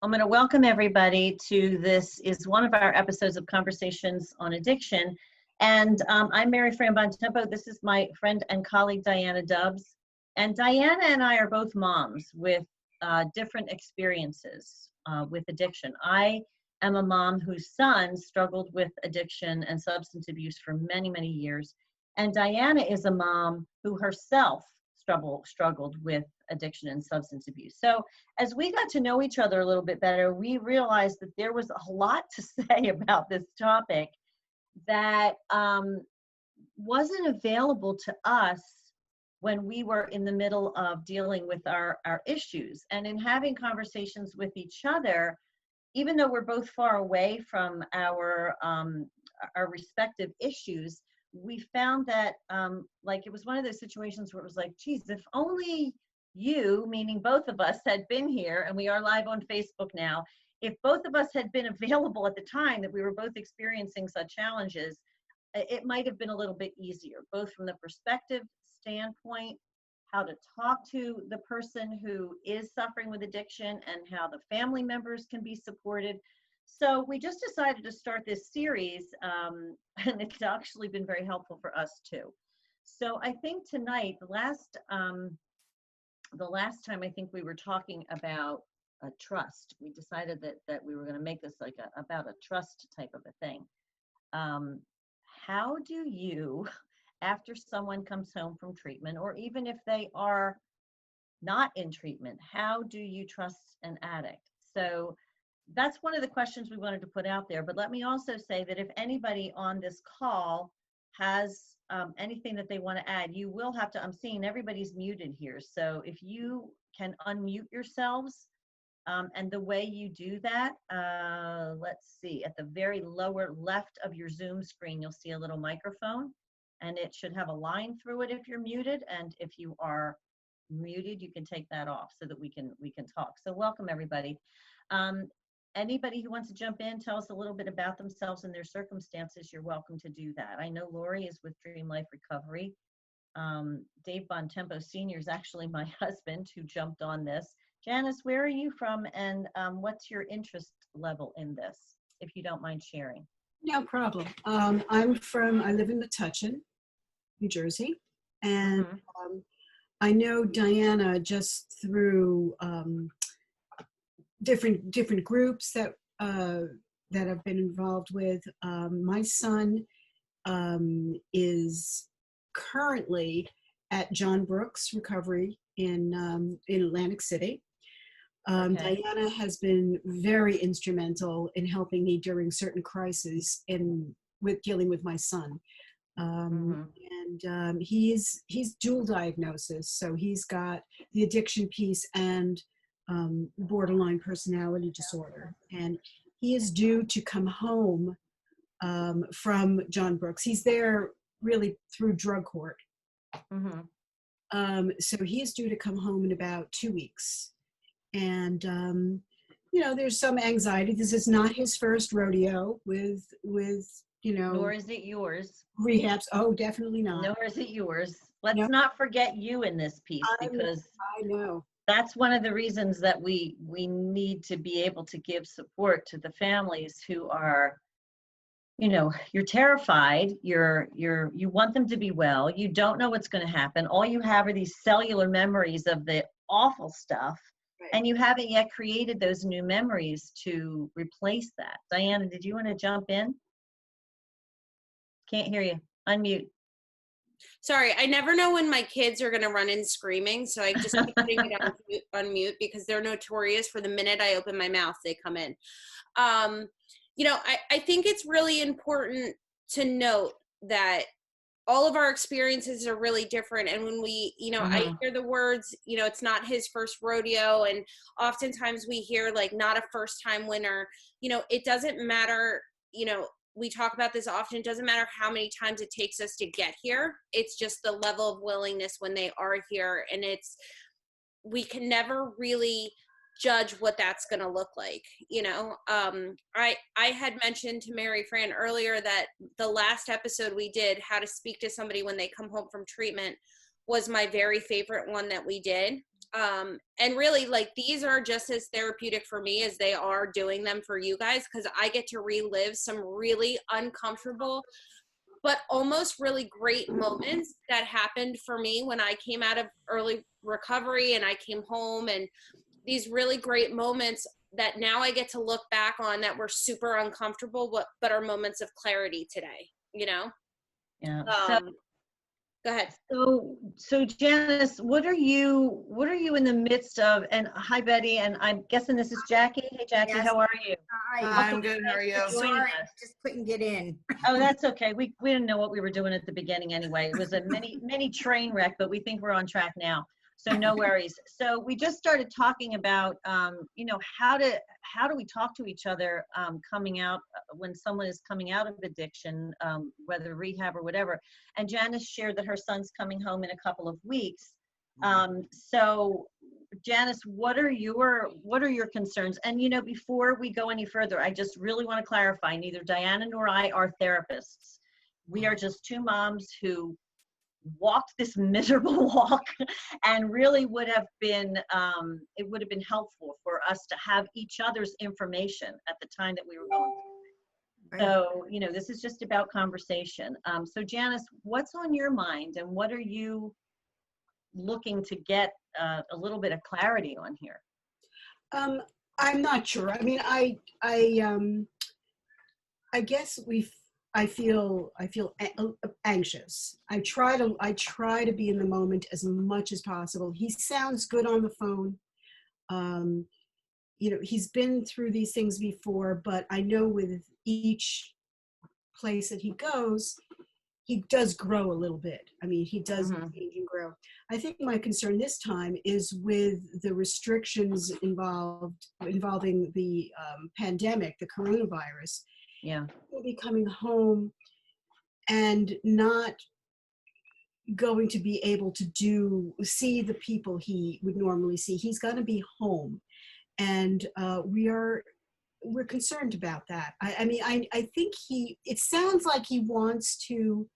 I'm going to welcome everybody to this is one of our episodes of Conversations on Addiction. And I'm Fran Bontempo. This is my friend and colleague, Diana Dubbs. And Diana and I are both moms with different experiences with addiction. I am a mom whose son struggled with addiction and substance abuse for many, many years. And Diana is a mom who herself struggled with addiction and substance abuse. So as we got to know each other a little bit better, we realized that there was a lot to say about this topic that wasn't available to us when we were in the middle of dealing with our issues. And in having conversations with each other, even though we're both far away from our respective issues, we found that it was one of those situations where it was like, geez, if only you, meaning both of us, had been here, and we are live on Facebook now, if both of us had been available at the time that we were both experiencing such challenges, it might have been a little bit easier, both from the perspective standpoint, how to talk to the person who is suffering with addiction and how the family members can be supported. So we just decided to start this series, and it's actually been very helpful for us too. So I think tonight, the last time I think we were talking about trust. We decided that we were going to make this like about a trust type of a thing. How do you, after someone comes home from treatment, or even if they are not in treatment, how do you trust an addict? So that's one of the questions we wanted to put out there. But let me also say that if anybody on this call has anything that they want to add, you will have to, I'm seeing everybody's muted here. So if you can unmute yourselves, and the way you do that, let's see, at the very lower left of your Zoom screen, you'll see a little microphone, and it should have a line through it if you're muted. And if you are muted, you can take that off so that we can talk. So welcome everybody. Anybody who wants to jump in, tell us a little bit about themselves and their circumstances, you're welcome to do that. I know Lori is with DreamLife Recovery. Dave Bontempo Sr. is actually my husband who jumped on this. Janice, where are you from, and what's your interest level in this, if you don't mind sharing? No problem. I live in Metuchen, New Jersey, and I know Diana just through different groups that I've been involved with. My son is currently at John Brooks Recovery in Atlantic City. Okay. Diana has been very instrumental in helping me during certain crises with dealing with my son. And he's dual diagnosis, so he's got the addiction piece and borderline personality disorder, and he is due to come home from John Brooks. He's there really through drug court. So he is due to come home in about 2 weeks. And, there's some anxiety. This is not his first rodeo with Nor is it yours. Rehabs. Oh, definitely not. Nor is it yours. Let's not forget you in this piece, because I know. That's one of the reasons that we need to be able to give support to the families who are, you're terrified, you want them to be well, you don't know what's going to happen. All you have are these cellular memories of the awful stuff. Right. And you haven't yet created those new memories to replace that. Diana, did you want to jump in? Can't hear you. Unmute. Sorry, I never know when my kids are going to run in screaming, so I just keep putting it on mute because they're notorious for the minute I open my mouth, they come in. I think it's really important to note that all of our experiences are really different. And when we, I hear the words, it's not his first rodeo. And oftentimes we hear like not a first time winner, it doesn't matter, we talk about this often. It doesn't matter how many times it takes us to get here. It's just the level of willingness when they are here. And we can never really judge what that's going to look like. I had mentioned to Fran earlier that the last episode we did, how to speak to somebody when they come home from treatment, was my very favorite one that we did. And really, like, these are just as therapeutic for me as they are doing them for you guys, because I get to relive some really uncomfortable but almost really great moments that happened for me when I came out of early recovery and I came home, and these really great moments that now I get to look back on that were super uncomfortable, but are moments of clarity today, you know? Yeah. Go ahead. So Janice, what are you in the midst of? And hi, Betty, and I'm guessing this is Jackie. Hey, Jackie, Yes. how are you? Hi. I'm good. How are you? Sorry, just couldn't get in. Oh, that's okay. We didn't know what we were doing at the beginning anyway. It was a mini train wreck, but we think we're on track now. So no worries. So we just started talking about, how do we talk to each other coming out when someone is coming out of addiction, whether rehab or whatever. And Janice shared that her son's coming home in a couple of weeks. So Janice, what are your concerns? And before we go any further, I just really want to clarify, neither Diana nor I are therapists. We are just two moms who walked this miserable walk, and really would have been helpful for us to have each other's information at the time that we were going through it. So this is just about conversation. So Janice, what's on your mind, and what are you looking to get a little bit of clarity on here? I'm not sure. I mean, I guess I feel anxious. I try to be in the moment as much as possible. He sounds good on the phone. He's been through these things before, but I know with each place that he goes, he does grow a little bit. I mean, he does change and grow. I think my concern this time is with the restrictions involving the pandemic, the coronavirus. Yeah. He'll be coming home and not going to be able to see the people he would normally see. He's got to be home, and we're concerned about that. I think it sounds like he wants to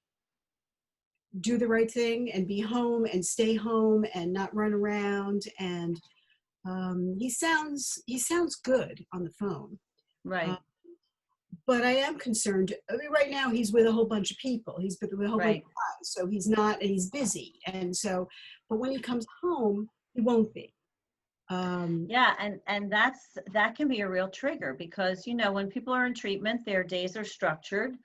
do the right thing and be home and stay home and not run around, and he sounds good on the phone. Right. But I am concerned. I mean, right now he's with a whole bunch of people. He's with a whole bunch of guys, so he's not, and he's busy. And so, but when he comes home, he won't be. Yeah, and that can be a real trigger, because when people are in treatment, their days are structured.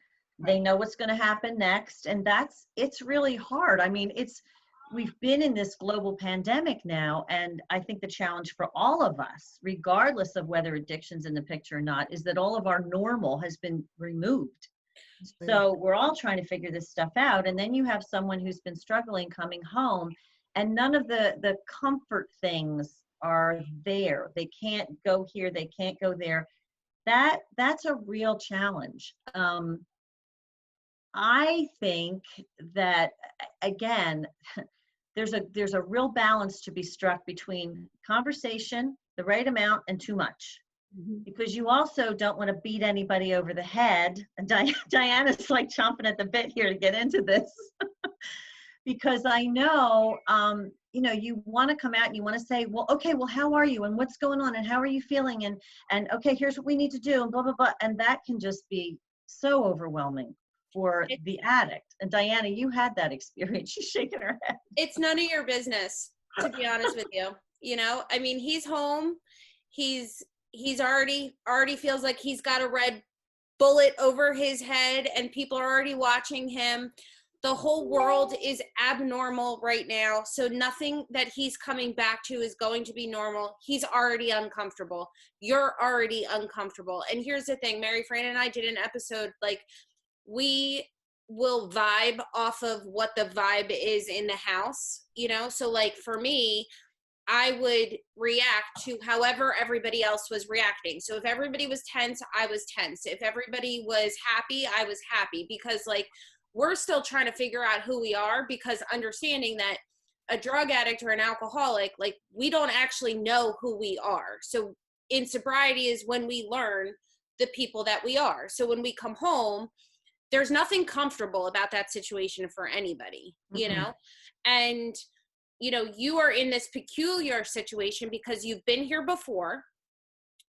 They know what's going to happen next, and it's really hard. I mean, we've been in this global pandemic now, and I think the challenge for all of us, regardless of whether addiction's in the picture or not, is that all of our normal has been removed. So we're all trying to figure this stuff out, and then you have someone who's been struggling coming home, and none of the comfort things are there. They can't go here, they can't go there. That's a real challenge. I think that, again, there's a real balance to be struck between conversation, the right amount, and too much. Because you also don't want to beat anybody over the head. And Diana's like chomping at the bit here to get into this. Because I know, you want to come out and you want to say, well, okay, well, how are you? And what's going on? And how are you feeling? And okay, here's what we need to do, and blah, blah, blah. And that can just be so overwhelming for the addict. And Diana, you had that experience. She's shaking her head. It's none of your business, to be honest with you. I mean, he's home. He's already feels like he's got a red bullet over his head, and people are already watching him. The whole world is abnormal right now, so nothing that he's coming back to is going to be normal. He's already uncomfortable. You're already uncomfortable. And here's the thing, Mary Fran and I did an episode, like, we will vibe off of what the vibe is in the house, So, like, for me, I would react to however everybody else was reacting. So if everybody was tense, I was tense. If everybody was happy, I was happy, because, like, we're still trying to figure out who we are, because understanding that a drug addict or an alcoholic, like, we don't actually know who we are. So in sobriety is when we learn the people that we are. So when we come home, there's nothing comfortable about that situation for anybody, And, you know, you are in this peculiar situation because you've been here before.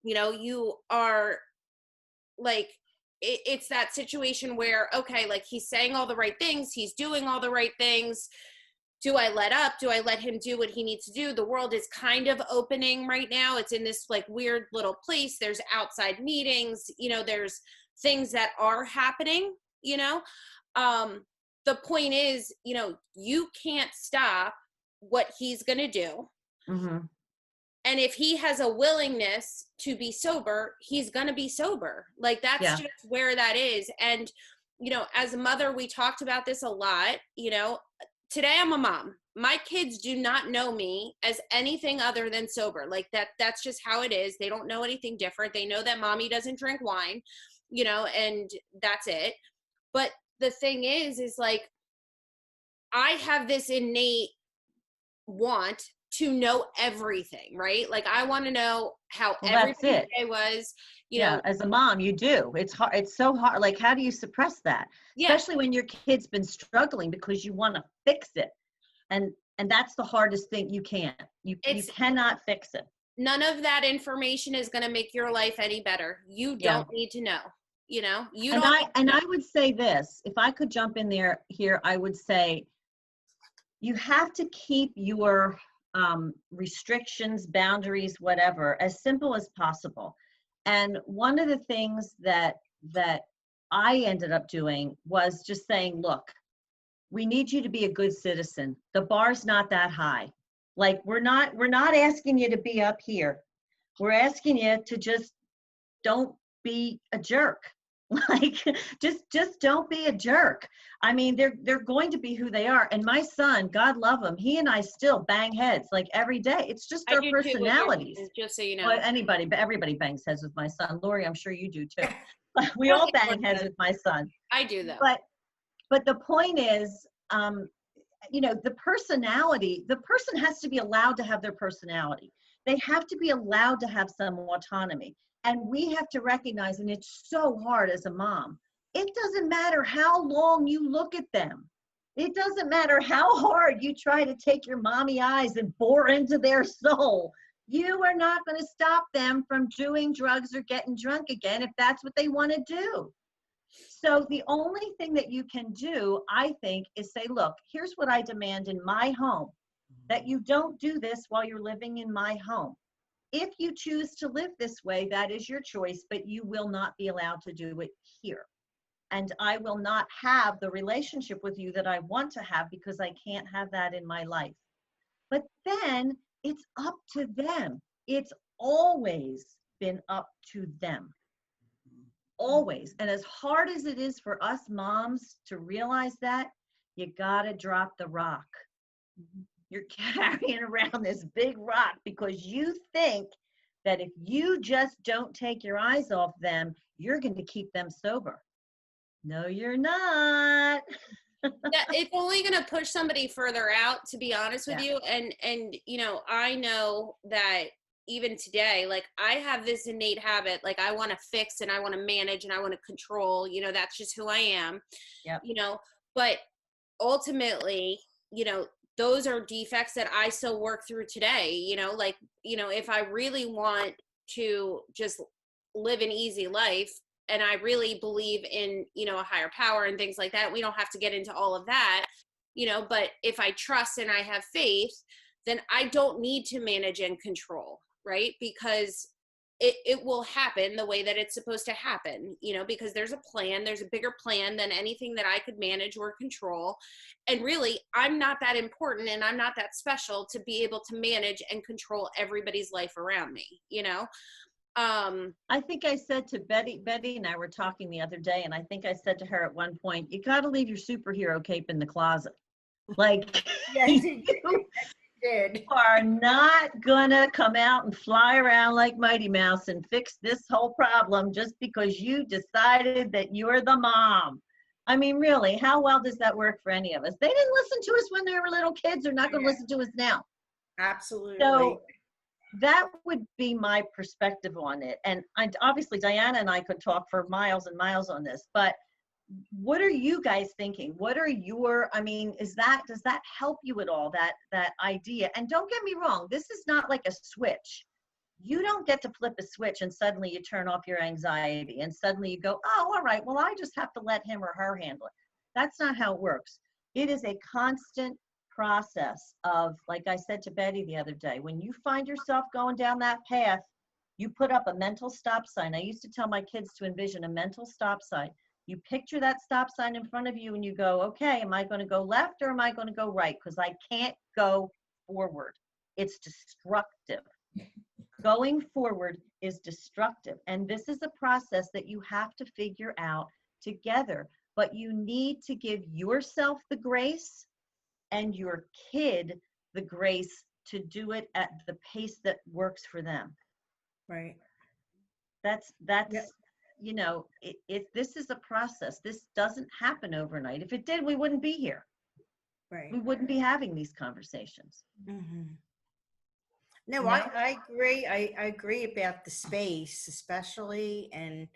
You know, you are like, it's that situation where, okay, like he's saying all the right things, he's doing all the right things. Do I let up? Do I let him do what he needs to do? The world is kind of opening right now. It's in this like weird little place. There's outside meetings, you know, there's things that are happening, you know. The point is, you know, you can't stop what he's going to do. Mm-hmm. And if he has a willingness to be sober, he's going to be sober. Like that's just where that is. And, you know, as a mother, we talked about this a lot. You know, today I'm a mom. My kids do not know me as anything other than sober. Like that's just how it is. They don't know anything different. They know that mommy doesn't drink wine, you know, and that's it. But the thing is like, I have this innate want to know everything, right? Like I want to know how everybody's day was, you know. As a mom, you do. It's hard. It's so hard. Like, how do you suppress that? Especially when your kid's been struggling because you want to fix it. And that's the hardest thing. You can't. You cannot fix it. None of that information is going to make your life any better. You don't need to know, you know. I would say this, if I could jump in there here, I would say you have to keep your restrictions, boundaries, whatever, as simple as possible. And one of the things that I ended up doing was just saying, look, we need you to be a good citizen. The bar's not that high. Like we're not asking you to be up here. We're asking you to just don't be a jerk. Like just don't be a jerk. I mean, they're going to be who they are. And my son, God love him, he and I still bang heads like every day. It's just our personalities. Just so you know. Well, everybody bangs heads with my son. Lori, I'm sure you do too. We all bang heads with my son. I do though. But the point is, you know, the person has to be allowed to have their personality. They have to be allowed to have some autonomy. And we have to recognize, and it's so hard as a mom, it doesn't matter how long you look at them. It doesn't matter how hard you try to take your mommy eyes and bore into their soul. You are not going to stop them from doing drugs or getting drunk again if that's what they want to do. So the only thing that you can do, I think, is say, look, here's what I demand in my home, that you don't do this while you're living in my home. If you choose to live this way, that is your choice, but you will not be allowed to do it here. And I will not have the relationship with you that I want to have because I can't have that in my life. But then it's up to them. It's always been up to them. Always. And as hard as it is for us moms to realize that, you gotta drop the rock. You're carrying around this big rock because you think that if you just don't take your eyes off them, you're going to keep them sober. No, you're not. It's only going to push somebody further out, to be honest with you. And, you know, I know that even today, like I have this innate habit, like I want to fix and I want to manage and I want to control, you know, that's just who I am, you know, but ultimately, you know, those are defects that I still work through today, you know, like, you know, if I really want to just live an easy life and I really believe in, you know, a higher power and things like that, we don't have to get into all of that, you know, but if I trust and I have faith, then I don't need to manage and control, right? Because it will happen the way that it's supposed to happen, you know, because there's a plan, there's a bigger plan than anything that I could manage or control. And really, I'm not that important and I'm not that special to be able to manage and control everybody's life around me, you know? I think I said to Betty and I were talking the other day, and I think I said to her at one point, you got to leave your superhero cape in the closet. Like, Yes, you did. are not gonna come out and fly around like Mighty Mouse and fix this whole problem just because you decided that you're the mom. I mean, really, how well does that work for any of us? They didn't listen to us when they were little kids. They're not going to listen to us now. Absolutely. So that would be my perspective on it. And obviously, Diana and I could talk for miles and miles on this, but what are you guys thinking? What are your, I mean, does that help you at all, that idea? And don't get me wrong, this is not like a switch. You don't get to flip a switch and suddenly you turn off your anxiety and suddenly you go, oh, all right, well, I just have to let him or her handle it. That's not how it works. It is a constant process of, like I said to Betty the other day, when you find yourself going down that path, you put up a mental stop sign. I used to tell my kids to envision a mental stop sign. You picture that stop sign in front of you and you go, okay, am I going to go left or am I going to go right? Because I can't go forward. It's destructive. Going forward is destructive. And this is a process that you have to figure out together. But you need to give yourself the grace and your kid the grace to do it at the pace that works for them. Right. That's you know, this is a process. This doesn't happen overnight. If it did, we wouldn't be here. Right. We wouldn't be having these conversations. Mm-hmm. No, No? I agree. I agree about the space, especially, and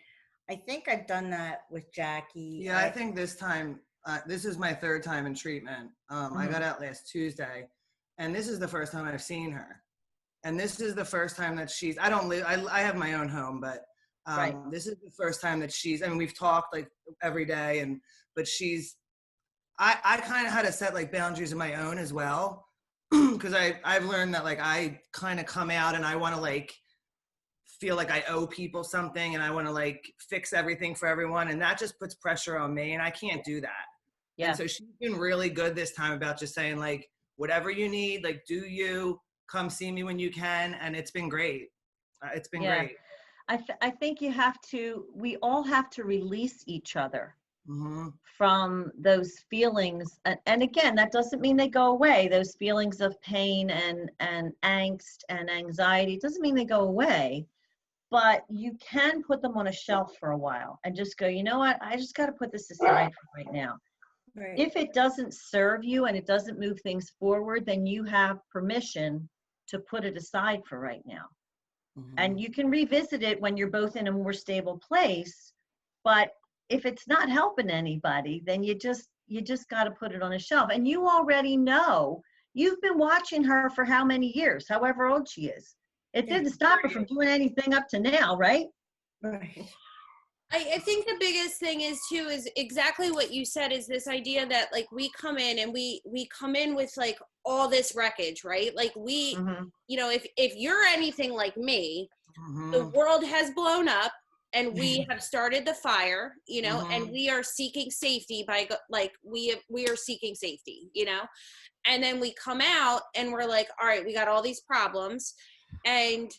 I think I've done that with Jackie. Yeah, I think this time, this is my third time in treatment. I got out last Tuesday, and this is the first time I've seen her. And this is the first time that she's, I don't live, I have my own home, but Right. this is the first time that she's, I mean, we've talked like every day, but she's, I kind of had to set like boundaries of my own as well. Because I've learned that like I kind of come out and I want to like feel like I owe people something and I want to like fix everything for everyone, and that just puts pressure on me, and I can't do that. Yeah. And so she's been really good this time about just saying like, whatever you need, like do you, come see me when you can, and it's been great. It's been great. I think we all have to release each other from those feelings. And again, that doesn't mean they go away. Those feelings of pain and angst and anxiety, it doesn't mean they go away, but you can put them on a shelf for a while and just go, you know what, I just got to put this aside for right now. Right. If it doesn't serve you and it doesn't move things forward, then you have permission to put it aside for right now. And you can revisit it when you're both in a more stable place. But if it's not helping anybody, then you just got to put it on a shelf. And you already know, you've been watching her for how many years, however old she is. It didn't stop her from doing anything up to now, right? Right. I think the biggest thing is too is exactly what you said, is this idea that like we come in and we come in with like all this wreckage, right? Like we, you know, if you're anything like me, the world has blown up and we have started the fire, you know, and we are seeking safety by we are seeking safety, you know, and then we come out and we're like, all right, we got all these problems. And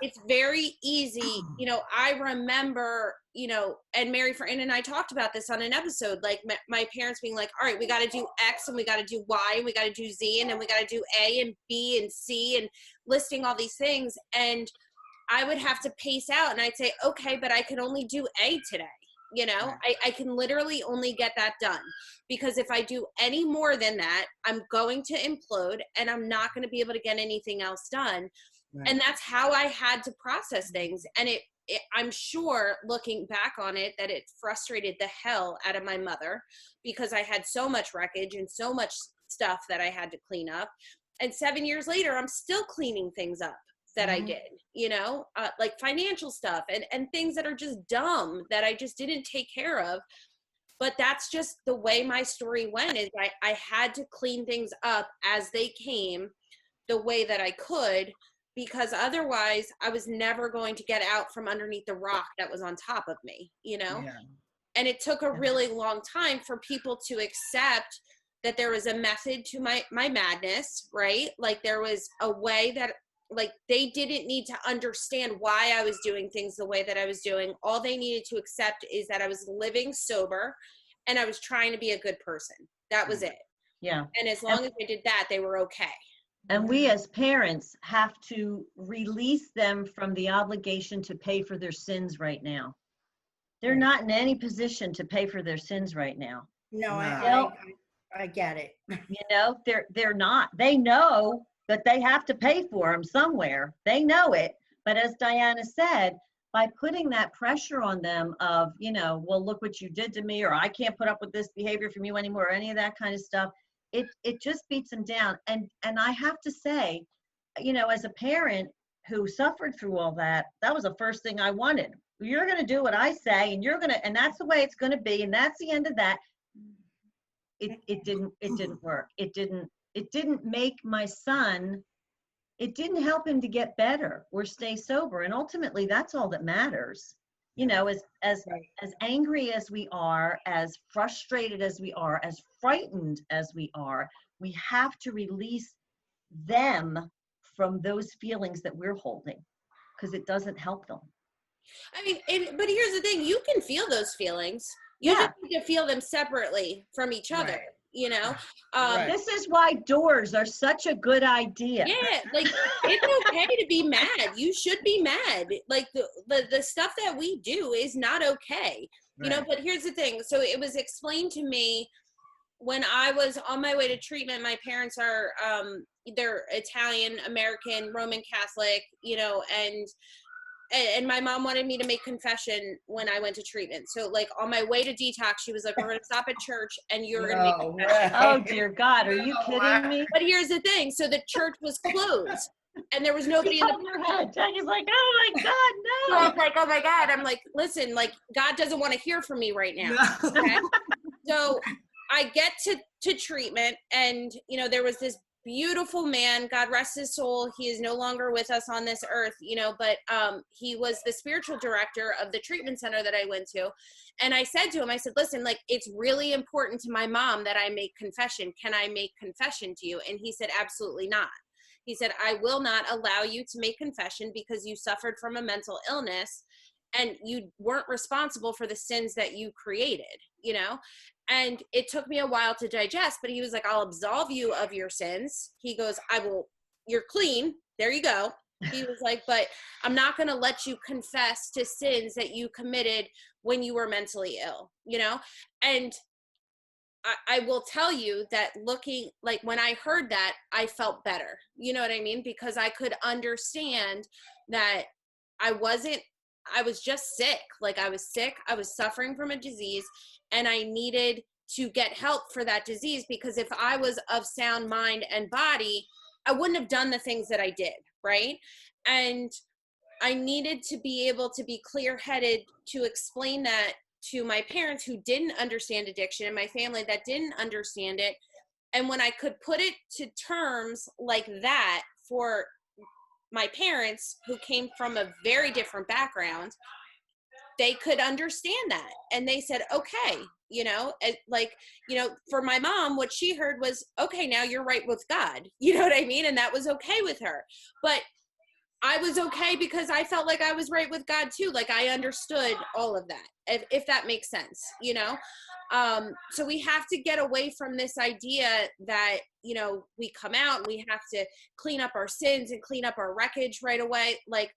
it's very easy, you know, I remember, you know, and Fran and I talked about this on an episode, like my parents being like, all right, we got to do X and we got to do Y and we got to do Z and then we got to do A and B and C and listing all these things. And I would have to pace out and I'd say, okay, but I can only do A today. You know, I can literally only get that done, because if I do any more than that, I'm going to implode and I'm not going to be able to get anything else done. Right. And that's how I had to process things. And I'm sure looking back on it that it frustrated the hell out of my mother, because I had so much wreckage and so much stuff that I had to clean up. And 7 years later, I'm still cleaning things up that I did, you know, like financial stuff and things that are just dumb that I just didn't take care of. But that's just the way my story went, is I had to clean things up as they came the way that I could, because otherwise I was never going to get out from underneath the rock that was on top of me, you know? Yeah. And it took a really long time for people to accept that there was a method to my madness, right? Like there was a way that, like, they didn't need to understand why I was doing things the way that I was doing. All they needed to accept is that I was living sober and I was trying to be a good person. That was it. Yeah. And as long as I did that, they were okay. And we as parents have to release them from the obligation to pay for their sins right now. They're not in any position to pay for their sins right now. No, I get it. You know, they're not. They know that they have to pay for them somewhere. They know it. But as Diana said, by putting that pressure on them of, you know, well, look what you did to me, or I can't put up with this behavior from you anymore, or any of that kind of stuff, it just beats them down. And I have to say, you know, as a parent who suffered through all that, that was the first thing I wanted. You're going to do what I say, and you're going to, and that's the way it's going to be, and that's the end of that. It didn't work. It didn't make my son, it didn't help him to get better or stay sober. And ultimately, that's all that matters. You know, as angry as we are, as frustrated as we are, as frightened as we are, we have to release them from those feelings that we're holding, because it doesn't help them. I mean, but here's the thing, you can feel those feelings. You just need to feel them separately from each other, you know? This is why doors are such a good idea. Yeah, like, it's okay to be mad. You should be mad. Like, the stuff that we do is not okay, you know? But here's the thing. So it was explained to me when I was on my way to treatment. My parents are, they're Italian, American, Roman Catholic, you know, and my mom wanted me to make confession when I went to treatment. So, like, on my way to detox, she was like, we're going to stop at church and you're going to make confession. Oh, dear God. Are you kidding me? But here's the thing. So the church was closed and there was nobody in the head. Jackie's like, oh my God, no. So I'm like, oh my God. I'm like, listen, like, God doesn't want to hear from me right now. Okay? So I get to treatment, and, you know, there was this beautiful man, God rest his soul. He is no longer with us on this earth, you know, but he was the spiritual director of the treatment center that I went to. And I said to him, I said, listen, like, it's really important to my mom that I make confession. Can I make confession to you? And he said, absolutely not. He said, I will not allow you to make confession because you suffered from a mental illness and you weren't responsible for the sins that you created, you know? And it took me a while to digest, but he was like, I'll absolve you of your sins. He goes, you're clean. There you go. He was like, but I'm not going to let you confess to sins that you committed when you were mentally ill, you know? And I will tell you that looking, like, when I heard that, I felt better. You know what I mean? Because I could understand that I was just sick. Like, I was sick. I was suffering from a disease, and I needed to get help for that disease, because if I was of sound mind and body, I wouldn't have done the things that I did, right? And I needed to be able to be clear-headed to explain that to my parents who didn't understand addiction, and my family that didn't understand it. And when I could put it to terms like that for my parents, who came from a very different background, they could understand that. And they said, okay, you know, like, you know, for my mom, what she heard was, okay, now you're right with God. You know what I mean? And that was okay with her. But I was okay because I felt like I was right with God too. Like, I understood all of that, if that makes sense, you know? So we have to get away from this idea that, you know, we come out and we have to clean up our sins and clean up our wreckage right away. Like,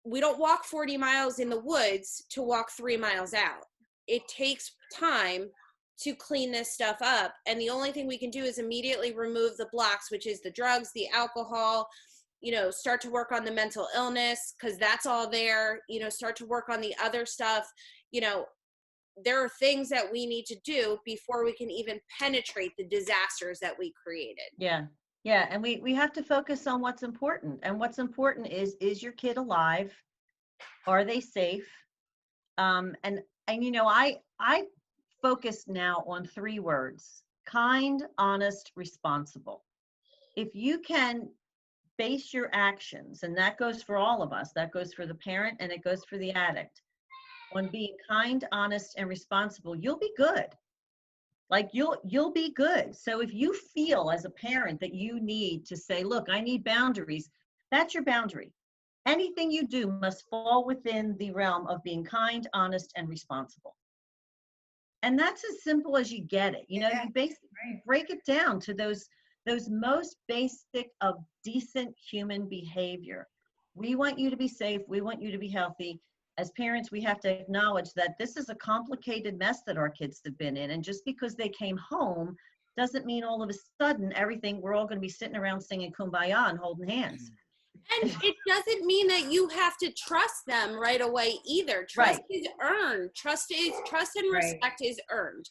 we don't walk 40 miles in the woods to walk 3 miles out. It takes time to clean this stuff up. And the only thing we can do is immediately remove the blocks, which is the drugs, the alcohol, you know, start to work on the mental illness, because that's all there, you know, start to work on the other stuff. You know, there are things that we need to do before we can even penetrate the disasters that we created. Yeah. Yeah. And we have to focus on what's important. And what's important is your kid alive? Are they safe? And you know, I focus now on 3 words: kind, honest, responsible. If you can base your actions, and that goes for all of us, that goes for the parent and it goes for the addict, on being kind, honest, and responsible, you'll be good. Like, you'll be good. So if you feel as a parent that you need to say, look, I need boundaries, that's your boundary. Anything you do must fall within the realm of being kind, honest, and responsible. And that's as simple as you get it. You know, you basically break it down to those most basic of decent human behavior. We want you to be safe. We want you to be healthy. As parents, we have to acknowledge that this is a complicated mess that our kids have been in. And just because they came home doesn't mean all of a sudden we're all going to be sitting around singing Kumbaya and holding hands. And it doesn't mean that you have to trust them right away either. Trust is earned. Trust and respect is earned.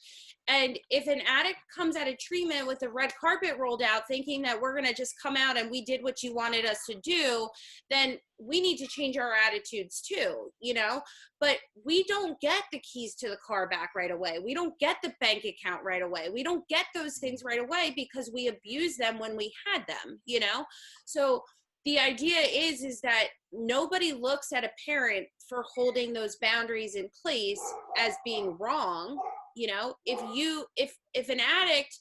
And if an addict comes out of treatment with the red carpet rolled out thinking that we're going to just come out and we did what you wanted us to do, then we need to change our attitudes too, you know? But we don't get the keys to the car back right away. We don't get the bank account right away. We don't get those things right away because we abused them when we had them, you know? So the idea is that nobody looks at a parent for holding those boundaries in place as being wrong. You know, if an addict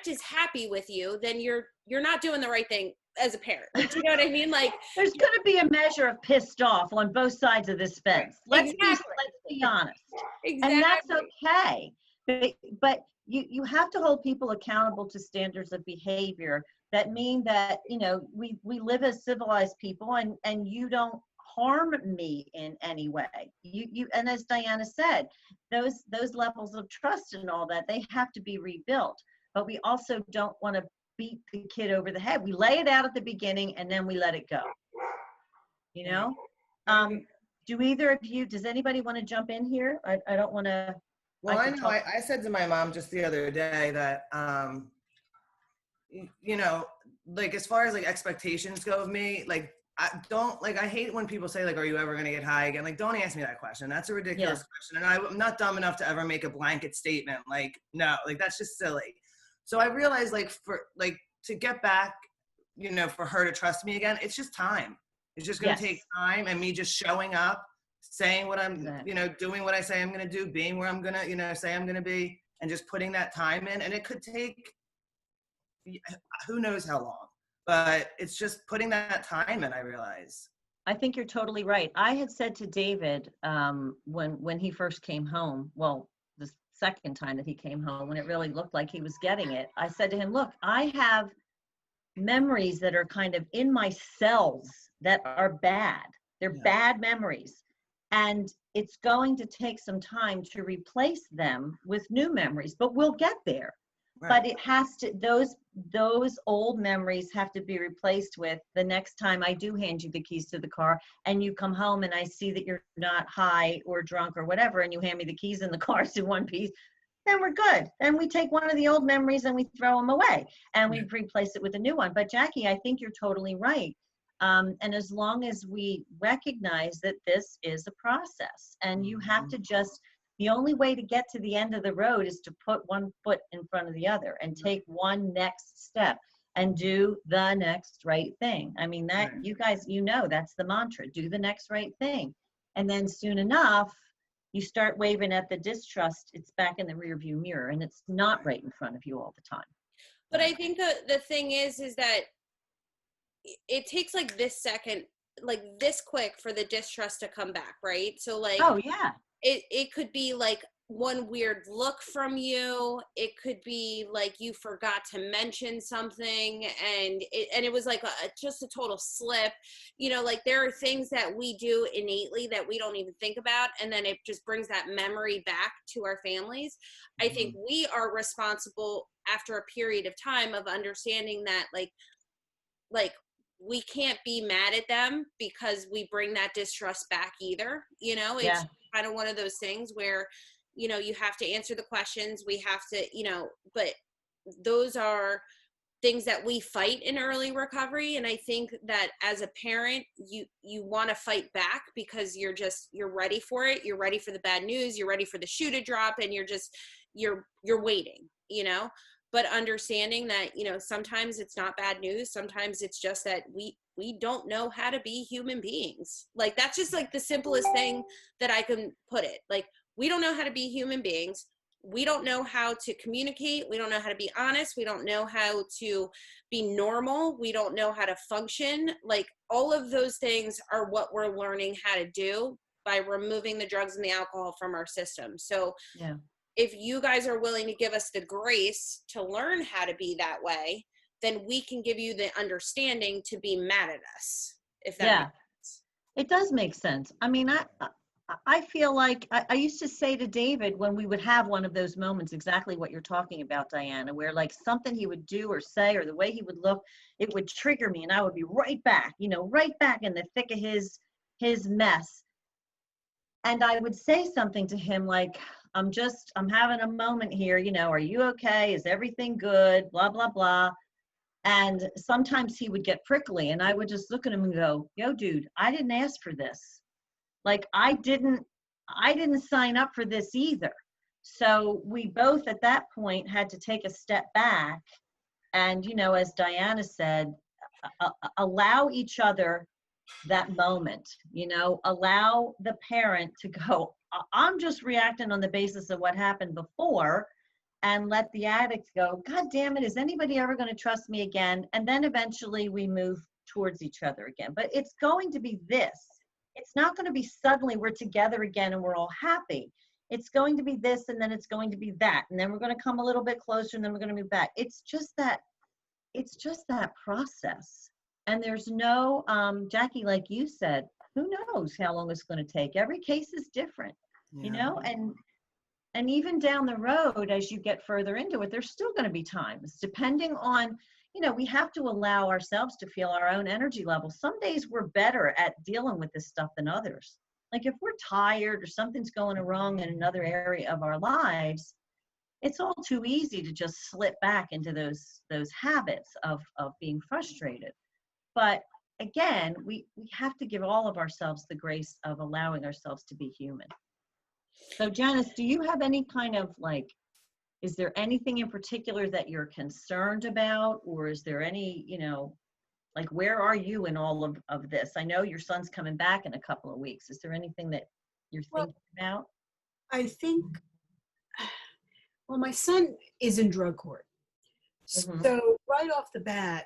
is happy with you, then you're not doing the right thing as a parent. Like, you know what I mean? Like, there's going to be a measure of pissed off on both sides of this fence. Let's be honest. Exactly. And that's okay. But you have to hold people accountable to standards of behavior that mean that, you know, we live as civilized people, and you don't harm me in any way. You and as Diana said, those levels of trust and all that, they have to be rebuilt. But we also don't want to beat the kid over the head. We lay it out at the beginning and then we let it go. You know? Do either of you, does anybody want to jump in here? I don't want to. Well, I know I said to my mom just the other day that you know, like, as far as like expectations go of me, like, I hate when people say, like, are you ever going to get high again? Like, don't ask me that question. That's a ridiculous question. And I'm not dumb enough to ever make a blanket statement. Like, no, like, that's just silly. So I realized, like, to get back, you know, for her to trust me again, it's just time. It's just going to take time, and me just showing up, saying what I'm, you know, doing what I say I'm going to do, being where I'm going to, you know, say I'm going to be, and just putting that time in. And it could take who knows how long, but it's just putting that time in, I realize. I think you're totally right. I had said to David when he first came home, well, the second time that he came home, when it really looked like he was getting it, I said to him, look, I have memories that are kind of in my cells that are bad. They're bad memories. And it's going to take some time to replace them with new memories, but we'll get there. Right. But it has to, those old memories have to be replaced with the next time I do hand you the keys to the car and you come home and I see that you're not high or drunk or whatever, and you hand me the keys and the car's in one piece, then we're good. Then we take one of the old memories and we throw them away and we replace it with a new one. But Jackie, I think you're totally right. And as long as we recognize that this is a process and you have to just, the only way to get to the end of the road is to put one foot in front of the other and take one next step and do the next right thing. I mean, that you guys, you know, that's the mantra, do the next right thing. And then soon enough, you start waving at the distrust, it's back in the rearview mirror and it's not right in front of you all the time. But I think the thing is that it takes like this second, like this quick for the distrust to come back, right? So like, oh yeah. It could be like one weird look from you. It could be like you forgot to mention something and it was like just a total slip. You know, like there are things that we do innately that we don't even think about, and then it just brings that memory back to our families. I think we are responsible after a period of time of understanding that like we can't be mad at them because we bring that distrust back either. You know, it's kind of one of those things where, you know, you have to answer the questions, we have to, you know, but those are things that we fight in early recovery. And I think that as a parent, you want to fight back because you're ready for it. You're ready for the bad news. You're ready for the shoe to drop, and you're waiting, you know, but understanding that, you know, sometimes it's not bad news. Sometimes it's just that we don't know how to be human beings. Like, that's just like the simplest thing that I can put it. Like, we don't know how to be human beings. We don't know how to communicate. We don't know how to be honest. We don't know how to be normal. We don't know how to function. Like, all of those things are what we're learning how to do by removing the drugs and the alcohol from our system. So if you guys are willing to give us the grace to learn how to be that way, then we can give you the understanding to be mad at us. If that makes sense. It does make sense. I mean, I feel like I used to say to David when we would have one of those moments, exactly what you're talking about, Diana, where like something he would do or say or the way he would look, it would trigger me and I would be right back, right back in the thick of his mess. And I would say something to him like, I'm having a moment here, are you okay? Is everything good? Blah, blah, blah. And sometimes he would get prickly and I would just look at him and go, yo, dude, I didn't ask for this. Like I didn't sign up for this either. So we both at that point had to take a step back and, as Diana said, allow each other that moment, allow the parent to go, I'm just reacting on the basis of what happened before, and let the addict go, God damn it, is anybody ever going to trust me again? And then eventually we move towards each other again. But it's going to be this. It's not going to be suddenly we're together again and we're all happy. It's going to be this, and then it's going to be that. And then we're going to come a little bit closer, and then we're going to move back. It's just that process. And there's no, Jackie, like you said, who knows how long it's going to take? Every case is different, and even down the road, as you get further into it, there's still going to be times, depending on, we have to allow ourselves to feel our own energy level. Some days we're better at dealing with this stuff than others. Like if we're tired or something's going wrong in another area of our lives, it's all too easy to just slip back into those habits of being frustrated. But again, we have to give all of ourselves the grace of allowing ourselves to be human. So Janice, do you have any kind of is there anything in particular that you're concerned about, or is there any, where are you in all of this? I know your son's coming back in a couple of weeks. Is there anything that you're thinking about? I think, my son is in drug court. Mm-hmm. So right off the bat,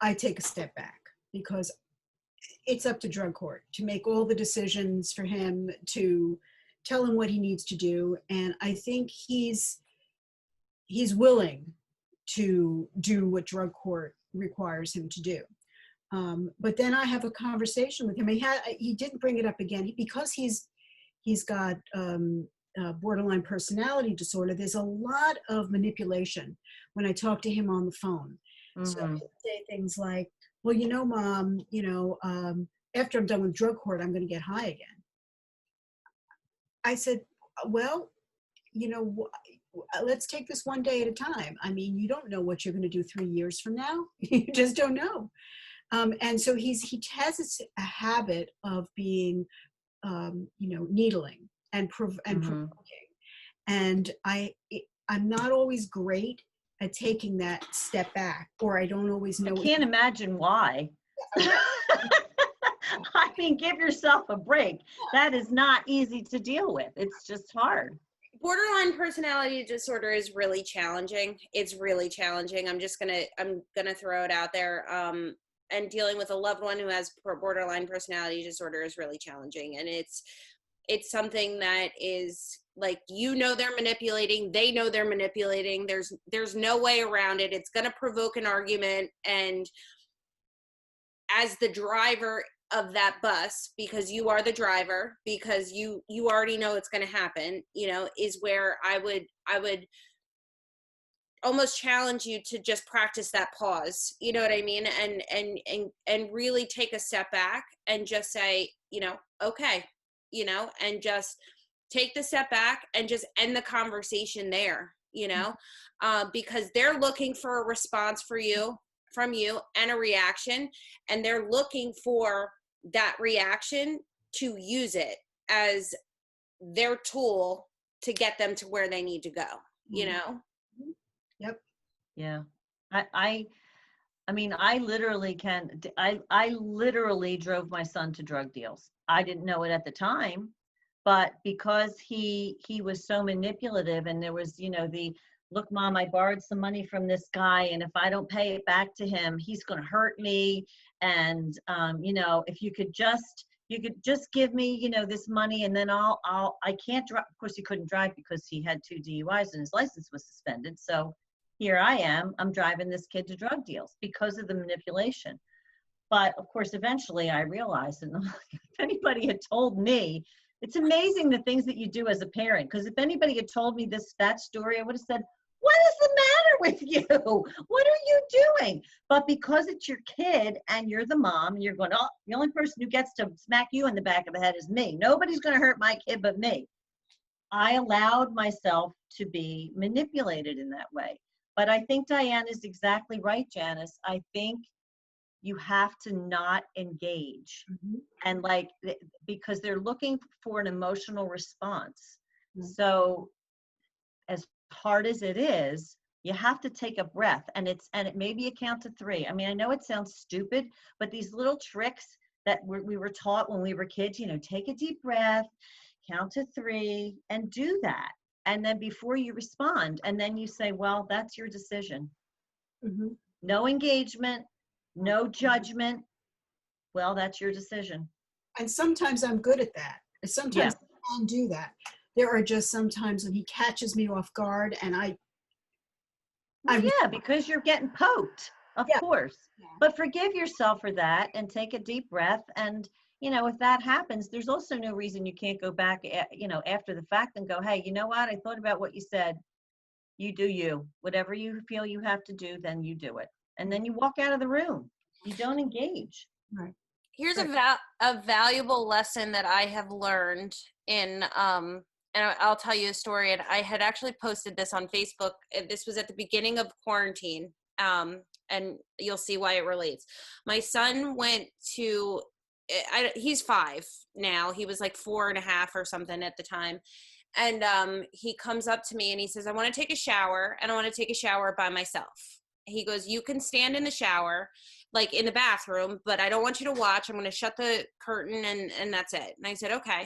I take a step back because it's up to drug court to make all the decisions for him, to tell him what he needs to do. And I think he's willing to do what drug court requires him to do. But then I have a conversation with him. He didn't bring it up again because he's got borderline personality disorder. There's a lot of manipulation when I talk to him on the phone. Mm-hmm. So he'll say things like, well, Mom, after I'm done with drug court, I'm going to get high again. I said, well, let's take this one day at a time. I mean, you don't know what you're going to do 3 years from now. You just don't know. And so he has a habit of being, needling and provoking. And I'm not always great at taking that step back, or I don't always know. I can't imagine why. I mean, give yourself a break. That is not easy to deal with. It's just hard. Borderline personality disorder is really challenging. It's really challenging. I'm gonna throw it out there. And dealing with a loved one who has borderline personality disorder is really challenging. And it's something that is like, they're manipulating. They know they're manipulating. There's no way around it. It's gonna provoke an argument. And as the driver of that bus, because you are the driver, because you already know it's going to happen, is where I would almost challenge you to just practice that pause, you know what I mean? And really take a step back and just say, okay, and just take the step back and just end the conversation there, because they're looking for a response from you and a reaction, and they're looking for that reaction to use it as their tool to get them to where they need to go, Yep. Yeah. I mean, I literally drove my son to drug deals. I didn't know it at the time, but because he was so manipulative, and there was, look, Mom, I borrowed some money from this guy, and if I don't pay it back to him, he's going to hurt me. And, if you could just give me, this money, and then I can't drive. Of course, he couldn't drive because he had 2 DUIs and his license was suspended. So here I am, I'm driving this kid to drug deals because of the manipulation. But of course, eventually I realized, and if anybody had told me It's amazing the things that you do as a parent. Because if anybody had told me that story, I would have said, what is the matter with you? What are you doing? But because it's your kid and you're the mom, and you're going, oh, the only person who gets to smack you in the back of the head is me. Nobody's going to hurt my kid but me. I allowed myself to be manipulated in that way. But I think Diane is exactly right, Janice. I think you have to not engage. And like, because they're looking for an emotional response. So as hard as it is, you have to take a breath, and it may be a count to 3. I mean, I know it sounds stupid, but these little tricks that we were taught when we were kids, take a deep breath, count to 3, and do that. And then before you respond, and then you say, well, that's your decision. No engagement, no judgment. Well, that's your decision. And sometimes I'm good at that. Sometimes I can do that. There are just some times when he catches me off guard, and because you're getting poked, of course. But forgive yourself for that and take a deep breath. And, if that happens, there's also no reason you can't go back, after the fact and go, hey, you know what? I thought about what you said. You do you. Whatever you feel you have to do, then you do it. And then you walk out of the room. You don't engage. Right. Here's a valuable lesson that I have learned in, and I'll tell you a story. And I had actually posted this on Facebook. This was at the beginning of quarantine, and you'll see why it relates. My son went to, he's 5 now. He was like 4.5 or something at the time. And he comes up to me and he says, I want to take a shower, and I want to take a shower by myself. He goes, you can stand in the shower, like in the bathroom, but I don't want you to watch. I'm going to shut the curtain and that's it. And I said, okay.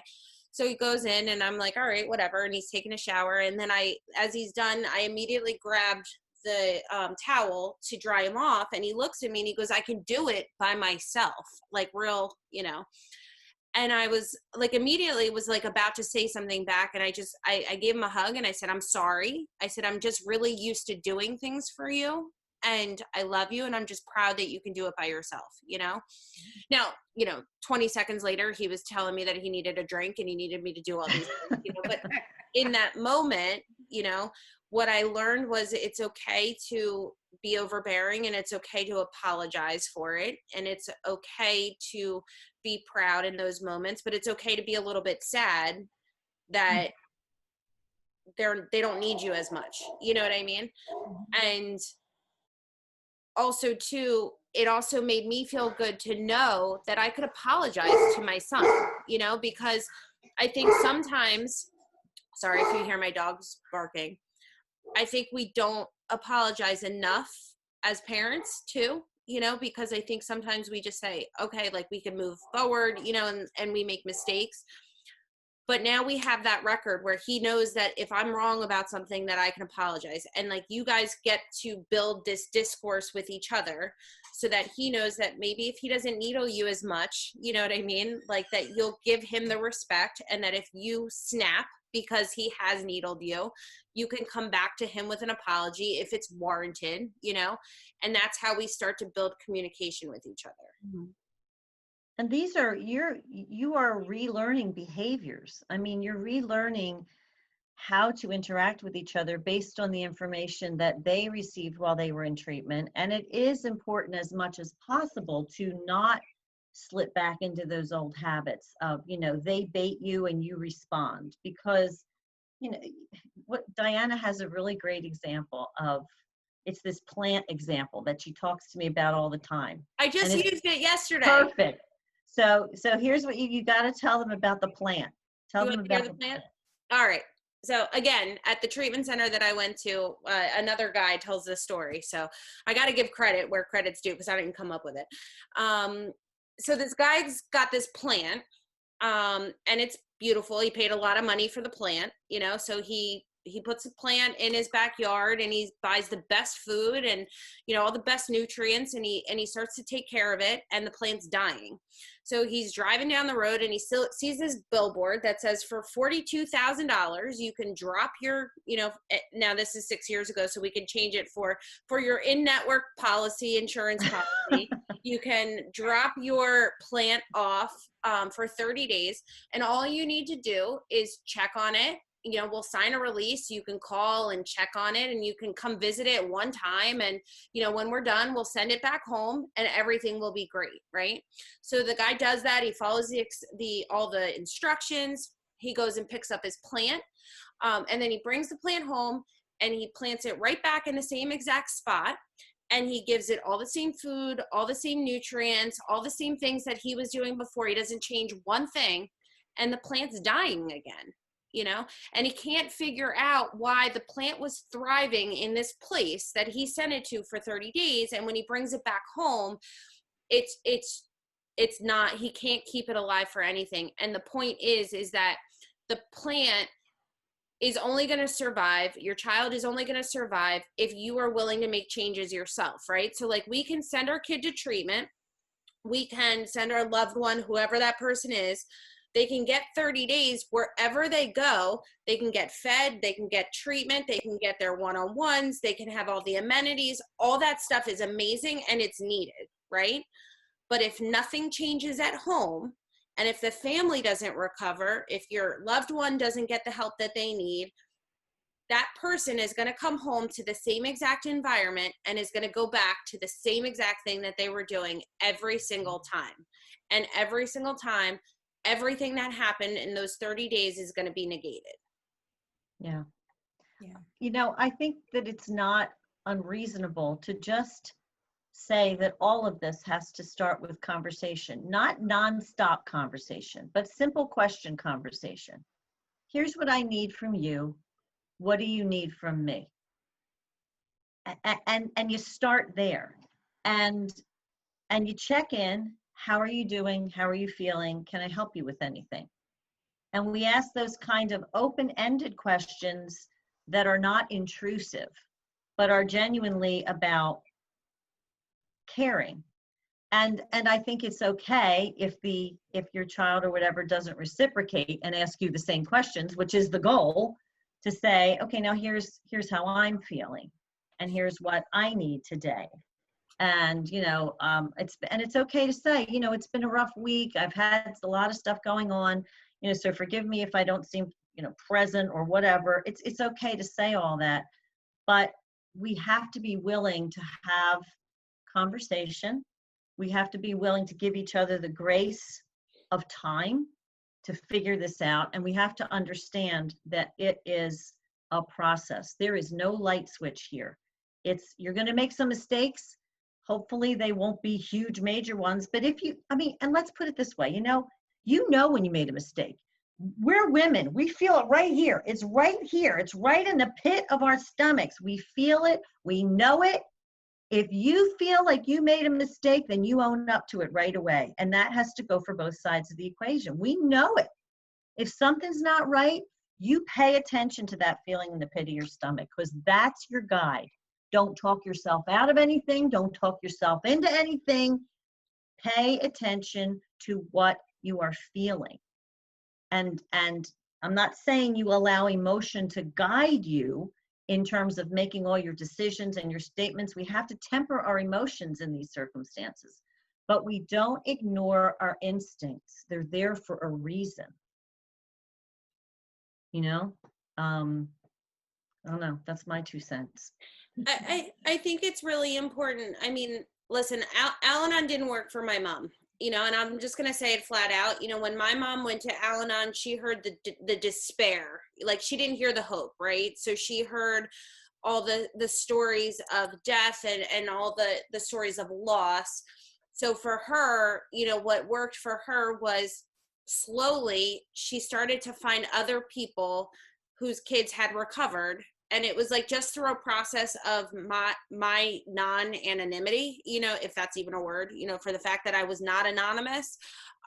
So he goes in and I'm like, all right, whatever. And he's taking a shower. And then as he's done, I immediately grabbed the towel to dry him off. And he looks at me and he goes, I can do it by myself, like real, And I was like, immediately was like about to say something back. And I gave him a hug and I said, I'm sorry. I said, I'm just really used to doing things for you. And I love you. And I'm just proud that you can do it by yourself, Now, 20 seconds later, he was telling me that he needed a drink and he needed me to do all these things, But in that moment, what I learned was it's okay to be overbearing, and it's okay to apologize for it. And it's okay to be proud in those moments, but it's okay to be a little bit sad that they don't need you as much. You know what I mean? And also too, it also made me feel good to know that I could apologize to my son, because I think sometimes, sorry if you hear my dogs barking, I think we don't apologize enough as parents too, because I think sometimes we just say, okay, like we can move forward, and we make mistakes. But now we have that record where he knows that if I'm wrong about something, that I can apologize. And like, you guys get to build this discourse with each other so that he knows that maybe if he doesn't needle you as much, you know what I mean? Like that you'll give him the respect, and that if you snap because he has needled you, you can come back to him with an apology if it's warranted, and that's how we start to build communication with each other. And these are, you are relearning behaviors. I mean, you're relearning how to interact with each other based on the information that they received while they were in treatment. And it is important as much as possible to not slip back into those old habits of, they bait you and you respond. Because, what Diana has a really great example of, it's this plant example that she talks to me about all the time. I just used it yesterday. Perfect. So here's what you got to tell them about the plant. Tell them about the plant. All right. So again, at the treatment center that I went to, another guy tells this story. So I got to give credit where credit's due because I didn't come up with it. So this guy's got this plant, and it's beautiful. He paid a lot of money for the plant, so he he puts a plant in his backyard, and he buys the best food and, you know, all the best nutrients, and he starts to take care of it, and the plant's dying. So he's driving down the road, and he still sees this billboard that says for $42,000 you can drop your, you know, now this is 6 years ago, so we can change it for your in-network policy, insurance policy. You can drop your plant off for 30 days, and all you need to do is check on it. You know, we'll sign a release. You can call and check on it, and you can come visit it one time. And, you know, when we're done, we'll send it back home, and everything will be great, right? So the guy does that. He follows all the instructions. He goes and picks up his plant, and then he brings the plant home, and he plants it right back in the same exact spot. And he gives it all the same food, all the same nutrients, all the same things that he was doing before. He doesn't change one thing, and the plant's dying again. You know, and he can't figure out why the plant was thriving in this place that he sent it to for 30 days. And when he brings it back home, it's not, he can't keep it alive for anything. And the point is that the plant is only going to survive. Your child is only going to survive if you are willing to make changes yourself, right? So like, we can send our kid to treatment. We can send our loved one, whoever that person is. They can get 30 days wherever they go. They can get fed, they can get treatment, they can get their one-on-ones, they can have all the amenities. All that stuff is amazing, and it's needed, right? But if nothing changes at home, and if the family doesn't recover, if your loved one doesn't get the help that they need, that person is going to come home to the same exact environment and is going to go back to the same exact thing that they were doing every single time. And every single time, everything that happened in those 30 days is going to be negated. Yeah. Yeah. You know, I think that it's not unreasonable to just say that all of this has to start with conversation, not nonstop conversation, but simple question conversation. Here's what I need from you. What do you need from me? And you start there, and you check in. How are you doing? How are you feeling? Can I help you with anything? And we ask those kind of open-ended questions that are not intrusive, but are genuinely about caring. And I think it's okay if your child or whatever doesn't reciprocate and ask you the same questions, which is the goal, to say, okay, now here's how I'm feeling, and here's what I need today. And, you know, it's okay to say, you know, it's been a rough week. I've had a lot of stuff going on, you know, so forgive me if I don't seem, you know, present or whatever. It's okay to say all that, but we have to be willing to have conversation. We have to be willing to give each other the grace of time to figure this out. And we have to understand that it is a process. There is no light switch here. You're going to make some mistakes. Hopefully they won't be huge, major ones. But and let's put it this way, you know when you made a mistake. We're women. We feel it right here. It's right here. It's right in the pit of our stomachs. We feel it. We know it. If you feel like you made a mistake, then you own up to it right away. And that has to go for both sides of the equation. We know it. If something's not right, you pay attention to that feeling in the pit of your stomach, because that's your guide. Don't talk yourself out of anything. Don't talk yourself into anything. Pay attention to what you are feeling. And I'm not saying you allow emotion to guide you in terms of making all your decisions and your statements. We have to temper our emotions in these circumstances, but we don't ignore our instincts. They're there for a reason. You know, I don't know. That's my 2 cents. I think it's really important. I mean, listen, Al-Anon didn't work for my mom, you know, and I'm just going to say it flat out. You know, when my mom went to Al-Anon, she heard the despair. Like, she didn't hear the hope, right? So she heard all the stories of death and all the stories of loss. So for her, you know, what worked for her was slowly she started to find other people whose kids had recovered. And it was like just through a process of my non-anonymity, you know, if that's even a word, you know, for the fact that I was not anonymous.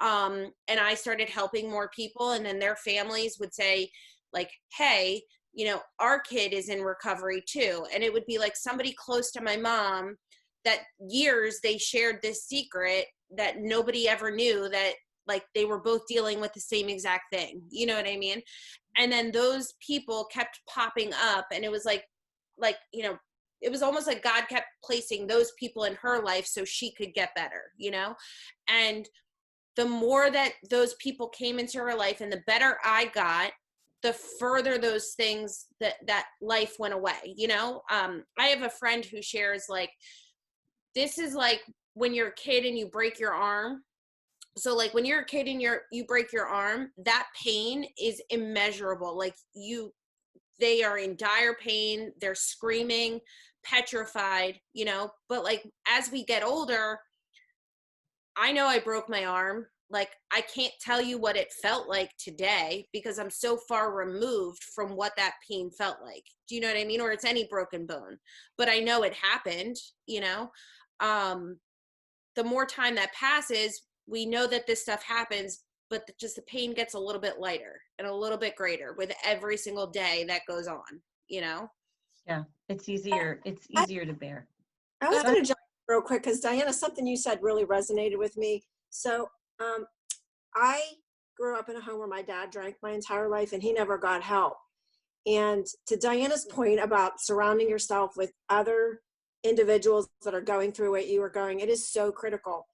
And I started helping more people. And then their families would say, like, hey, you know, our kid is in recovery too. And it would be like somebody close to my mom that years they shared this secret that nobody ever knew, that like they were both dealing with the same exact thing. You know what I mean? And then those people kept popping up, and it was like, you know, it was almost like God kept placing those people in her life so she could get better, you know? And the more that those people came into her life and the better I got, the further those things that life went away, you know? I have a friend who shares like, this is like when you're a kid and you break your arm. So like when you're a kid and you break your arm, that pain is immeasurable. Like they are in dire pain, they're screaming, petrified, you know? But like as we get older, I know I broke my arm. Like I can't tell you what it felt like today because I'm so far removed from what that pain felt like. Do you know what I mean? Or it's any broken bone. But I know it happened, you know? The more time that passes, we know that this stuff happens, but just the pain gets a little bit lighter and a little bit greater with every single day that goes on, you know? Yeah, it's easier. It's easier to bear. I was going to jump real quick because Diana, something you said really resonated with me. So I grew up in a home where my dad drank my entire life and he never got help. And to Diana's point about surrounding yourself with other individuals that are going through what you are going, it is so critical.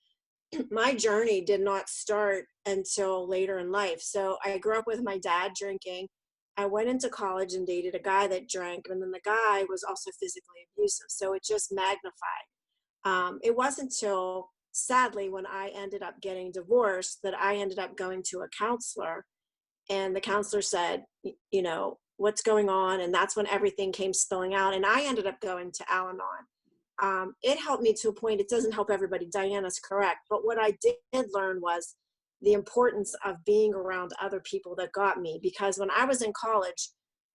My journey did not start until later in life. So I grew up with my dad drinking. I went into college and dated a guy that drank, and then the guy was also physically abusive. So it just magnified. It wasn't till, sadly, when I ended up getting divorced that I ended up going to a counselor, and the counselor said, you know, what's going on? And that's when everything came spilling out. And I ended up going to Al-Anon. It helped me to a point. It doesn't help everybody. Diana's correct. But what I did learn was the importance of being around other people that got me. Because when I was in college,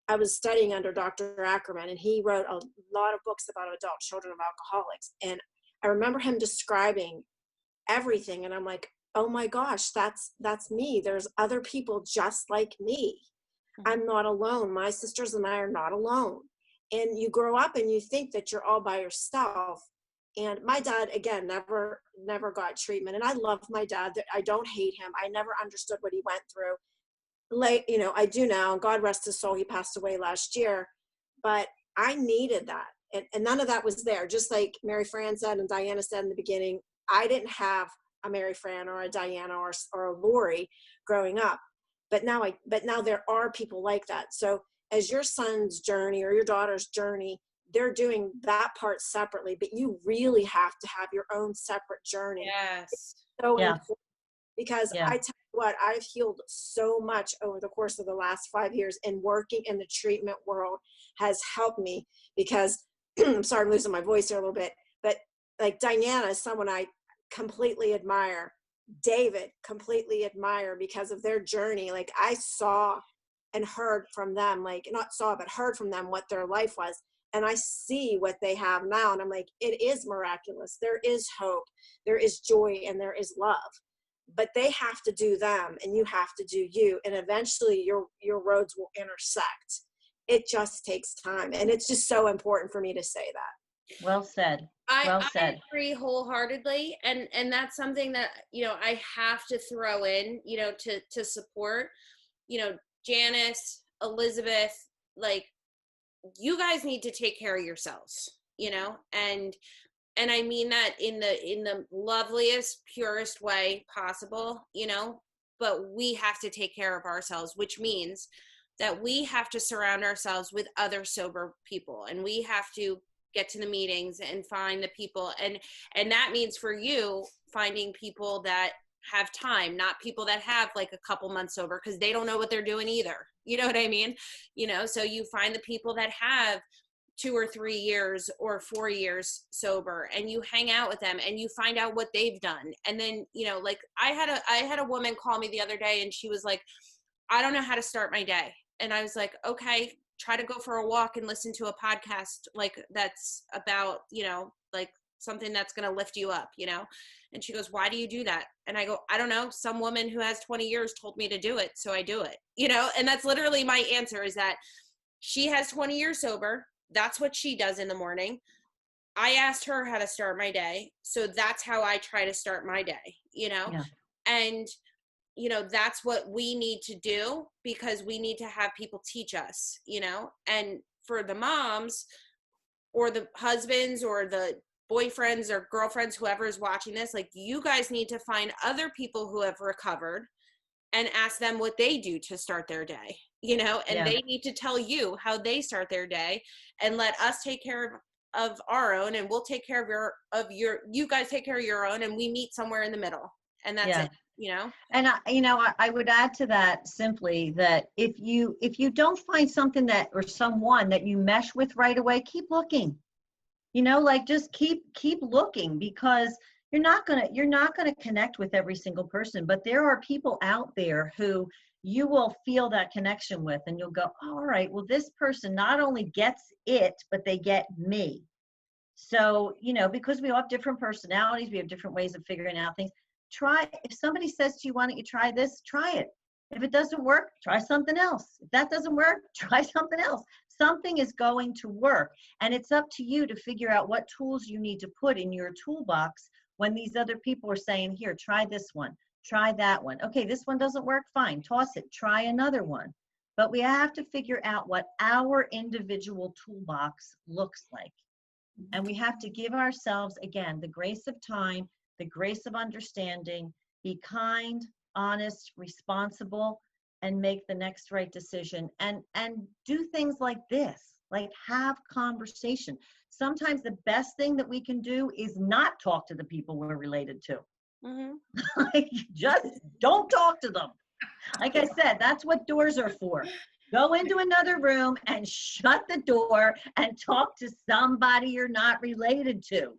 I was studying under Dr. Ackerman, and he wrote a lot of books about adult children of alcoholics. And I remember him describing everything. And I'm like, oh my gosh, that's me. There's other people just like me. I'm not alone. My sisters and I are not alone. And you grow up and you think that you're all by yourself. And my dad, again, never got treatment. And I love my dad. I don't hate him. I never understood what he went through. Like, you know, I do now. God rest his soul. He passed away last year. But I needed that. And none of that was there. Just like Mary Fran said and Diana said in the beginning, I didn't have a Mary Fran or a Diana or a Lori growing up. But now there are people like that. So as your son's journey or your daughter's journey, they're doing that part separately, but you really have to have your own separate journey. Yes. It's so Yeah. important because I tell you what, I've healed so much over the course of the last 5 years, and working in the treatment world has helped me because I'm sorry, I'm losing my voice here a little bit, but like Diana is someone I completely admire. David, completely admire because of their journey. Like I saw and heard from them, like not saw, but heard from them what their life was. And I see what they have now. And I'm like, it is miraculous. There is hope, there is joy, and there is love. But they have to do them and you have to do you. And eventually your roads will intersect. It just takes time. And it's just so important for me to say that. Well said. I said. agree wholeheartedly. And that's something that, you know, I have to throw in, you know, to support, you know, Janice, Elizabeth, like you guys need to take care of yourselves, you know, and I mean that in the loveliest, purest way possible, you know, but we have to take care of ourselves, which means that we have to surround ourselves with other sober people, and we have to get to the meetings and find the people. And that means for you finding people that have time, not people that have like a couple months sober, because they don't know what they're doing either. You know what I mean? You know, so you find the people that have 2 or 3 years or 4 years sober, and you hang out with them and you find out what they've done. And then, you know, like I had a woman call me the other day and she was like, I don't know how to start my day. And I was like, okay, try to go for a walk and listen to a podcast like that's about, you know, like something that's going to lift you up, you know? And she goes, why do you do that? And I go, I don't know. Some woman who has 20 years told me to do it, so I do it, you know? And that's literally my answer, is that She has 20 years sober. That's what she does in the morning. I asked her how to start my day. So that's how I try to start my day, you know? Yeah. And, you know, that's what we need to do, because we need to have people teach us, you know? And for the moms or the husbands or the boyfriends or girlfriends, whoever is watching this, like, you guys need to find other people who have recovered and ask them what they do to start their day, you know? And Yeah. they need to tell you how they start their day, and let us take care of our own, and we'll take care of your you guys take care of your own, and we meet somewhere in the middle, and that's it, you know? And I would add to that simply that if you don't find something that, or someone that you mesh with right away, keep looking. You know, like, just keep looking, because you're not gonna connect with every single person, but there are people out there who you will feel that connection with, and you'll go, oh, all right, well, this person not only gets it, but they get me. So, you know, because we all have different personalities, we have different ways of figuring out things. If somebody says to you, why don't you try this, try it. If it doesn't work, try something else. If that doesn't work, try something else. Something is going to work. And it's up to you to figure out what tools you need to put in your toolbox when these other people are saying, here, try this one, try that one. Okay, this one doesn't work, fine, toss it, try another one. But we have to figure out what our individual toolbox looks like. And we have to give ourselves, again, the grace of time, the grace of understanding, be kind, honest, responsible, and make the next right decision. And do things like this, like have conversation. Sometimes the best thing that we can do is not talk to the people we're related to. Like, just don't talk to them. Like I said, that's what doors are for. Go into another room and shut the door and talk to somebody you're not related to,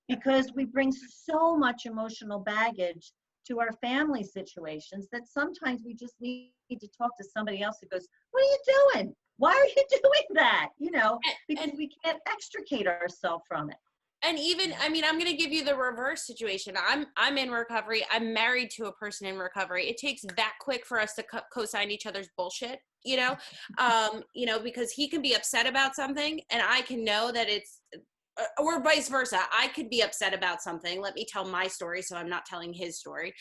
because we bring so much emotional baggage to our family situations that sometimes we just need to talk to somebody else who goes, what are you doing? Why are you doing that? You know, because we can't extricate ourselves from it. And even, I mean, I'm going to give you the reverse situation. I'm in recovery. I'm married to a person in recovery. It takes that quick for us to co-sign each other's bullshit, you know, because he can be upset about something and I can know that it's, or vice versa. I could be upset about something. Let me tell my story, so I'm not telling his story.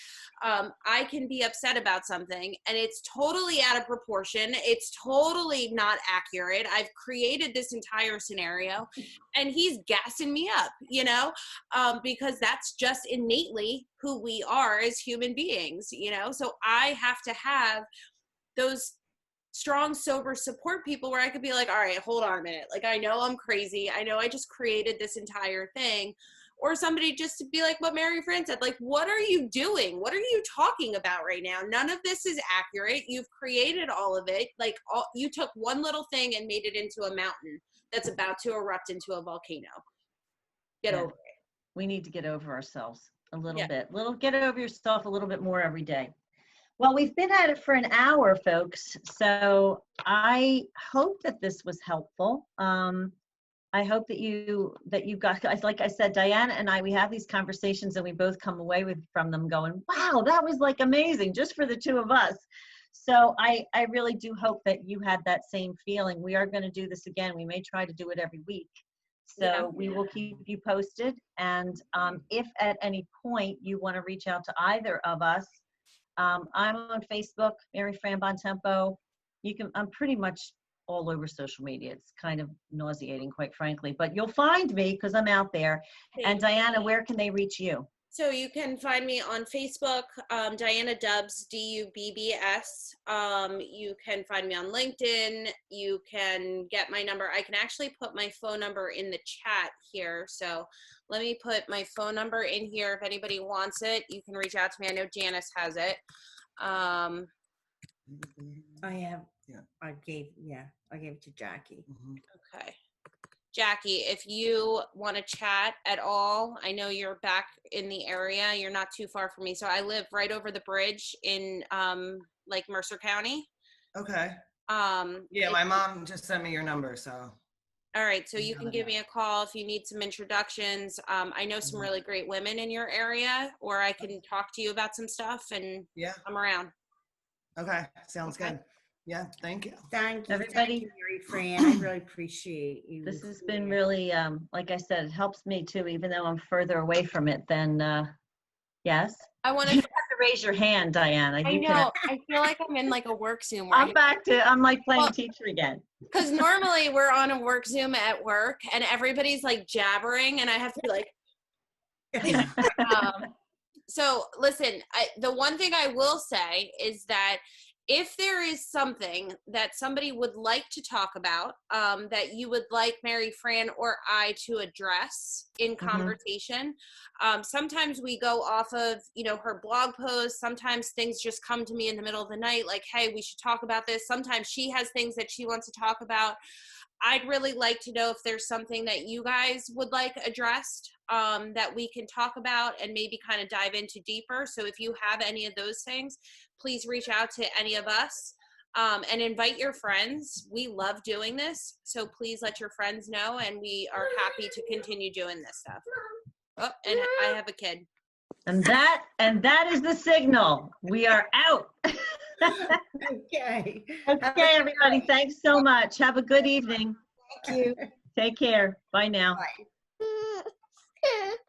I can be upset about something and it's totally out of proportion. It's totally not accurate. I've created this entire scenario and he's gassing me up, you know, because that's just innately who we are as human beings, you know? So I have to have those strong, sober support people where I could be like, all right, hold on a minute. Like, I know I'm crazy. I know I just created this entire thing. Or somebody just to be like what Mary Fran said, like, what are you doing? What are you talking about right now? None of this is accurate. You've created all of it. Like, you took one little thing and made it into a mountain that's about to erupt into a volcano. Get over it. We need to get over ourselves a little bit. Get over yourself a little bit more every day. Well, we've been at it for an hour, folks. So I hope that this was helpful. I hope that you got, like I said, Diana and I, we have these conversations and we both come away from them going, wow, that was like amazing just for the two of us. So I really do hope that you had that same feeling. We are going to do this again. We may try to do it every week. So we will keep you posted. And if at any point you want to reach out to either of us, I'm on Facebook, Mary Fran Bontempo. I'm pretty much all over social media. It's kind of nauseating, quite frankly, but you'll find me because I'm out there. And Diana, where can they reach you? So you can find me on Facebook, Diana Dubbs, D-U-B-B-S. You can find me on LinkedIn. You can get my number. I can actually put my phone number in the chat here. So let me put my phone number in here. If anybody wants it, you can reach out to me. I know Janice has it. I have. Yeah. I gave it to Jackie. Okay. Jackie, if you want to chat at all, I know you're back in the area. You're not too far from me. So I live right over the bridge in like Mercer County. Okay. Yeah, my mom just sent me your number, so. All right, so you can give me a call if you need some introductions. I know some really great women in your area, or I can talk to you about some stuff, and I'm around. Okay, sounds good. Yeah, thank you. Thank you, everybody. Thank you, Mary Fran. I really appreciate you. This has been really, like I said, it helps me too, even though I'm further away from it than, yes? I want You to. have to raise your hand, Diana. I You know. I feel like I'm in like a work Zoom right I'm like playing Well, teacher again. Because normally we're on a work Zoom at work and everybody's like jabbering and I have to be like, so listen, the one thing I will say is that if there is something that somebody would like to talk about, that you would like Mary Fran or I to address in conversation, sometimes we go off of, her blog posts. Sometimes things just come to me in the middle of the night, like, hey, we should talk about this. Sometimes she has things that she wants to talk about. I'd really like to know if there's something that you guys would like addressed, that we can talk about and maybe kind of dive into deeper. So if you have any of those things, please reach out to any of us, and invite your friends. We love doing this. So please let your friends know, and we are happy to continue doing this stuff. Oh, and I have a kid. And that is the signal. We are out. Okay. Okay, everybody. Thanks so much. Have a good evening. Thank you. Take care. Bye now. Bye.